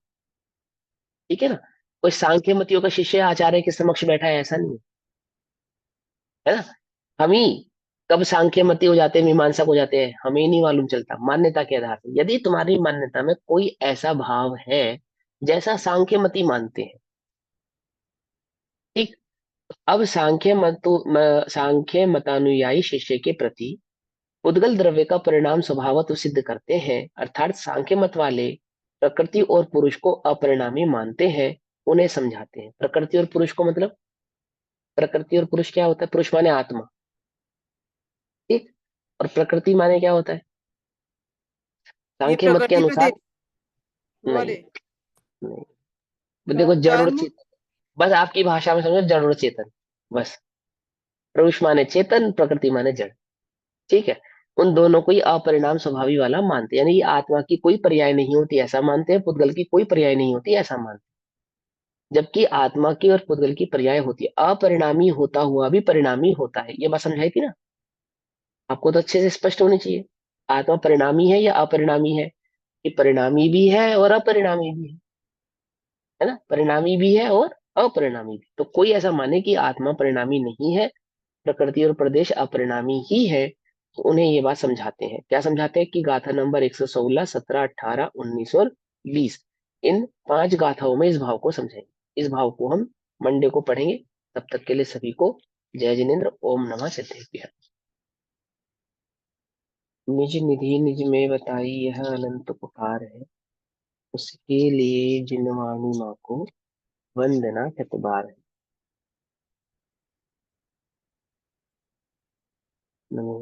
Speaker 1: ठीक है ना? कोई सांख्य मतियों का शिष्य आचार्य के समक्ष बैठा है ऐसा नहीं है ना। हम ही कब सांख्य मति हो जाते हैं, मीमांसक हो जाते हैं, हमें ही नहीं मालूम चलता। मान्यता के आधार पर यदि तुम्हारी मान्यता में कोई ऐसा भाव है जैसा सांख्य मति मानते हैं, ठीक, अब सांख्य मतानुयायी शिष्य के प्रति उद्गल द्रव्य का परिणाम स्वभावतः सिद्ध करते हैं, अर्थात सांख्य मत वाले प्रकृति और पुरुष को अपरिणामी मानते हैं, उन्हें समझाते हैं। प्रकृति और पुरुष को मतलब, प्रकृति और पुरुष क्या होता है? पुरुष माने आत्मा, ठीक, और प्रकृति माने क्या होता है?
Speaker 3: ये
Speaker 1: सांख्य मत के
Speaker 3: प्रकृति
Speaker 1: अनुसार,
Speaker 3: प्रदेश वो
Speaker 1: नहीं,
Speaker 3: वाले
Speaker 1: नहीं, देखो जड़ और
Speaker 3: कर्म।
Speaker 1: चेतन, बस आपकी भाषा में समझो, जड़ और चेतन, बस। पुरुष माने चेतन, प्रकृति माने जड़, ठीक है। उन दोनों को ही अपरिणाम स्वभावी वाला मानते हैं, यानी ये आत्मा की कोई पर्याय नहीं होती ऐसा मानते हैं, पुद्गल की कोई पर्याय नहीं होती ऐसा मानते हैं। जबकि आत्मा की और पुद्गल की पर्याय होती है, अपरिणामी होता हुआ भी परिणामी होता है। ये बात समझाई थी ना आपको? तो अच्छे से स्पष्ट होनी चाहिए। आत्मा परिणामी है या अपरिणामी है? ये परिणामी भी है और अपरिणामी भी है ना। परिणामी भी है और अपरिणामी भी। तो कोई ऐसा माने कि आत्मा परिणामी नहीं है, प्रकृति और प्रदेश अपरिणामी ही है, तो उन्हें ये बात समझाते हैं। क्या समझाते हैं? कि गाथा नंबर 116, 17, 18, 19 और 20, इन 5 गाथाओं में इस भाव को समझेंगे। इस भाव को हम मंडे को पढ़ेंगे। तब तक के लिए सभी को जय जिनेन्द्र। ओम नमः सिद्धेभ्यः। निज निधि निज में बताई यह अनंत पुकार है, उसके लिए जिनवाणी माँ को वंदना शत बार है। नमो